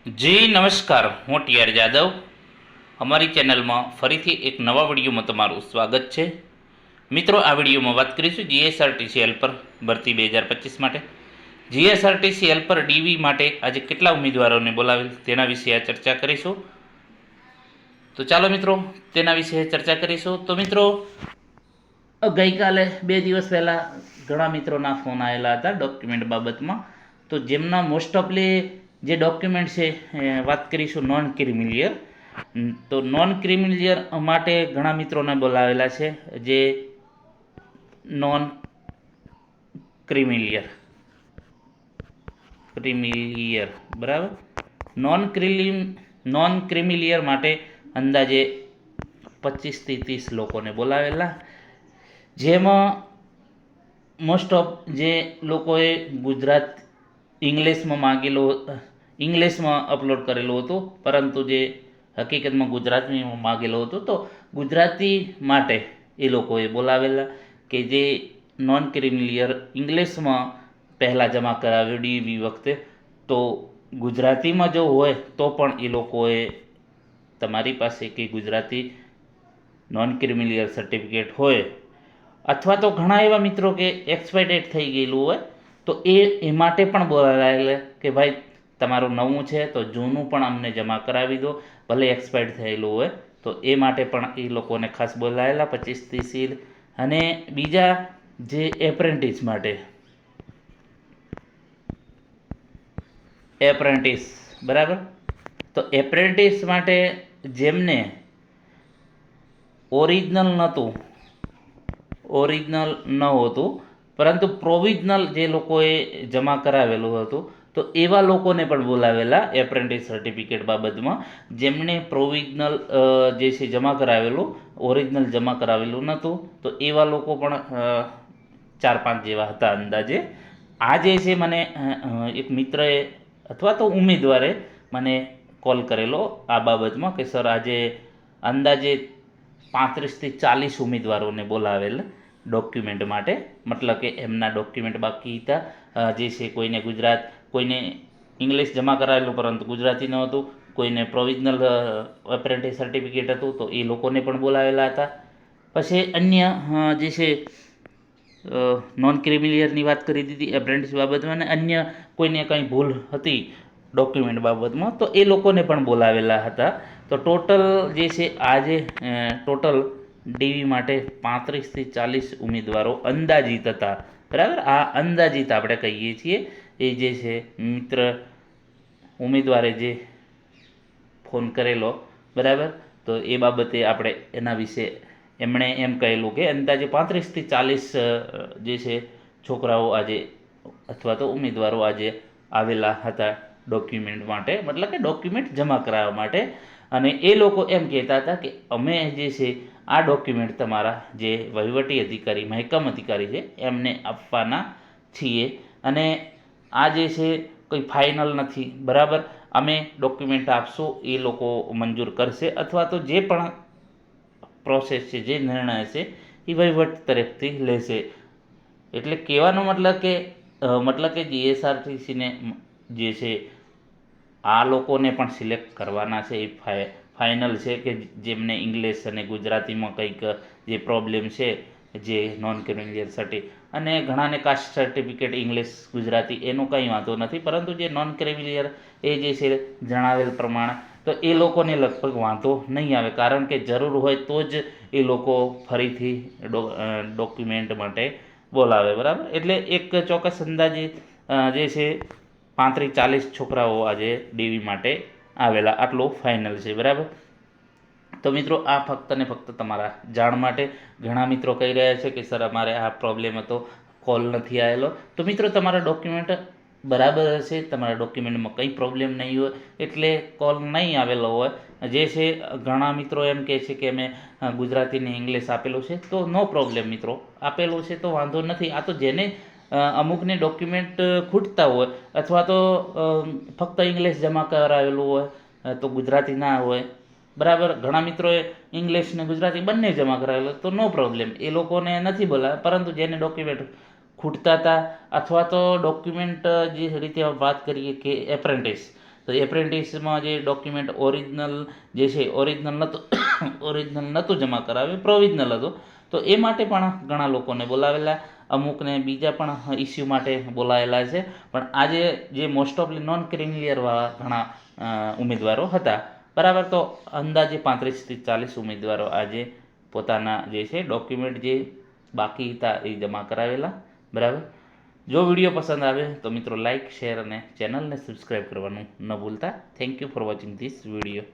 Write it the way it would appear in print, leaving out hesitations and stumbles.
જી નમસ્કાર, હું ટીઆર જાદવ. અમારી ચેનલમાં ફરીથી એક નવા વિડીયોમાં તમારું સ્વાગત છે. મિત્રો, આ વિડીયોમાં વાત કરીશું જીએસઆરટીસી હેલ્પર ભરતી 2025 માટે. જીએસઆરટીસી હેલ્પર ડીવી માટે આજે કેટલા ઉમેદવારોને બોલાવેલ તેના વિશે આ ચર્ચા કરીશું. તો ચાલો મિત્રો, તેના વિશે ચર્ચા કરીશું. તો મિત્રો, ગઈકાલે 2 દિવસ પહેલાં ઘણા મિત્રોના ફોન આવેલા હતા ડોક્યુમેન્ટ બાબતમાં. તો જેમના મોસ્ટ ઓફલી જે ડોક્યુમેન્ટ છે વાત કરીશું નોન ક્રિમિલિયર. તો નોન ક્રિમિલિયર માટે ઘણા મિત્રોને બોલાવેલા છે. જે નોન ક્રિમિલિયર ક્રિમિલિયર બરાબર, નોન ક્રિમિલિયર માટે અંદાજે 25થી 30 લોકોને બોલાવેલા, જેમાં મોસ્ટ ઓફ જે લોકોએ ગુજરાત ઇંગ્લિશમાં અપલોડ કરેલું હતું, પરંતુ જે હકીકતમાં ગુજરાતીમાં માગેલો હતો. તો ગુજરાતી માટે એ લોકોએ બોલાવેલા કે જે નોન ક્રિમિલિયર ઇંગ્લિશમાં પહેલાં જમા કરાવ્યું ડીવી વખતે. તો ગુજરાતીમાં જો હોય તો પણ એ લોકોએ તમારી પાસે કે ગુજરાતી નોન ક્રિમિલિયર સર્ટિફિકેટ હોય, અથવા તો ઘણા એવા મિત્રો કે એક્સપાયર થઈ ગયેલું હોય, તો એ માટે પણ બોલાવેલા કે ભાઈ તમારું નવું છે તો જૂનું પણ અમને જમા કરાવી દો, ભલે એક્સપાયર્ડ થયેલું હોય. તો એ માટે પણ એ લોકોને ખાસ બોલાવેલા 25-30. અને બીજા જે એપ્રેન્ટિસ માટે, એપ્રેન્ટિસ બરાબર, તો એપ્રેન્ટિસ માટે જેમને ઓરિજિનલ ન હોતું, પરંતુ પ્રોવિઝનલ જે લોકોએ જમા કરાવેલું હતું, તો એવા લોકોને પણ બોલાવેલા એપ્રેન્ટિસ સર્ટિફિકેટ બાબતમાં. જેમણે પ્રોવિઝનલ જે છે જમા કરાવેલું, ઓરિજિનલ જમા કરાવેલું નહોતું, તો એવા લોકો પણ 4-5 જેવા હતા અંદાજે. આ જે છે મને એક મિત્રએ અથવા તો ઉમેદવારે મને કોલ કરેલો આ બાબતમાં કે સર આજે અંદાજે 35થી 40 ઉમેદવારોને બોલાવેલ ડોક્યુમેન્ટ માટે. મતલબ કે એમના ડોક્યુમેન્ટ બાકી હતા. જે છે કોઈને ઇંગ્લિશ જમા કરાવેલું પરંતુ ગુજરાતી ન હતું, કોઈને પ્રોવિઝનલ એપ્રેન્ટિસ સર્ટિફિકેટ હતું, તો એ લોકોને પણ બોલાવેલા હતા. પછી અન્ય જે છે નોન ક્રિમિલિયરની વાત કરી દીધી એપ્રેન્ટિસ બાબતમાં, અને અન્ય કોઈને કંઈ ભૂલ હતી ડોક્યુમેન્ટ બાબતમાં, તો એ લોકોને પણ બોલાવેલા હતા. તો ટોટલ જે છે આજે ટોટલ ડીવી માટે 35થી 40 ઉમેદવારો અંદાજિત હતા. બરાબર, આ અંદાજિત આપણે કહીએ છીએ. એ જે છે મિત્ર ઉમેદવારે જે ફોન કરેલો બરાબર, તો એ બાબતે આપણે એના વિશે એમણે એમ કહેલું કે અંદાજે 35થી 40 જે છે છોકરાઓ આજે અથવા તો ઉમેદવારો આજે આવેલા હતા ડોક્યુમેન્ટ માટે, મતલબ કે ડોક્યુમેન્ટ જમા કરાવવા માટે. અને એ લોકો એમ કહેતા હતા કે અમે જે છે આ ડોક્યુમેન્ટ તમારા જે વહીવટી અધિકારી મહેકમ અધિકારી છે એમને આપવાના છીએ, અને આ જે છે કોઈ ફાઇનલ નથી. બરાબર, અમે ડોક્યુમેન્ટ આપશું, એ લોકો મંજૂર કરશે, અથવા તો જે પણ પ્રોસેસ છે, જે નિર્ણય છે એ વહીવટ તરફથી લેશે. એટલે કહેવાનો મતલબ કે જીએસઆરટીસીને જે છે આ લોકોને પણ સિલેક્ટ કરવાના છે. એ ફાઇનલ છે કે જેમને ઇંગ્લિશ અને ગુજરાતીમાં કંઈક જે પ્રોબ્લેમ છે, જે નોન ક્રિમિલિયર અને ઘણાને કાસ્ટ સર્ટિફિકેટ ઇંગ્લિશ ગુજરાતી એનું કંઈ વાંધો નથી, પરંતુ જે નોન ક્રિમિલિયર એ જે છે જણાવેલ પ્રમાણે, તો એ લોકોને લગભગ વાંધો નહીં આવે, કારણ કે જરૂર હોય તો જ એ લોકો ફરીથી ડોક્યુમેન્ટ માટે બોલાવે. બરાબર, એટલે એક ચોક્કસ અંદાજે જે છે 35-40 છોકરાઓ આજે ડીવી માટે આવેલા, આટલું ફાઇનલ છે. બરાબર, તો મિત્રો આ ફક્ત ને ફક્ત તમારા જાણ માટે. ઘણા મિત્રો કહી રહ્યા છે કે સર અમારે આ પ્રોબ્લેમ હતો, કોલ નથી આવેલો. તો મિત્રો તમારા ડોક્યુમેન્ટ બરાબર હશે, તમારા ડોક્યુમેન્ટમાં કંઈ પ્રોબ્લેમ નહીં હોય, એટલે કોલ નહીં આવેલો હોય. જે છે ઘણા મિત્રો એમ કહે છે કે અમે ગુજરાતી ને ઇંગ્લિશ આપેલું છે, તો નો પ્રોબ્લેમ મિત્રો, આપેલું છે તો વાંધો નથી. આ તો જેને અમુકને ડોક્યુમેન્ટ ખૂટતા હોય, અથવા તો ફક્ત ઇંગ્લિશ જમા કરાવેલું હોય તો ગુજરાતી ના હોય. બરાબર, ઘણા મિત્રોએ ઇંગ્લિશ ને ગુજરાતી બંને જમા કરાવેલું, તો નો પ્રોબ્લેમ, એ લોકોને નથી બોલાવ્યા. પરંતુ જેને ડોક્યુમેન્ટ ખૂટતા હતા, અથવા તો ડોક્યુમેન્ટ જે રીતે વાત કરીએ કે એપ્રેન્ટિસ તો એપ્રેન્ટિસમાં જે ડોક્યુમેન્ટ ઓરિજિનલ જે છે ઓરિજિનલ નહોતું જમા કરાવ્યું, પ્રોવિઝનલ હતું. તો એ માટે પણ ઘણા લોકોને બોલાવેલા, અમુકને બીજા પણ ઇસ્યુ માટે બોલાવેલા છે. પણ આજે જે મોસ્ટ ઓફલી નોન ક્રિમિલિયરવાળા ઘણા ઉમેદવારો હતા, બરાબર. તો અંદાજે 35થી 40 ઉમેદવારો આજે પોતાના જે છે ડોક્યુમેન્ટ જે બાકી હતા એ જમા કરાવેલા, બરાબર. જો વિડીયો પસંદ આવે તો મિત્રો લાઇક, શેર અને ચેનલને સબસ્ક્રાઈબ કરવાનું ન ભૂલતા. Thank you for watching this video.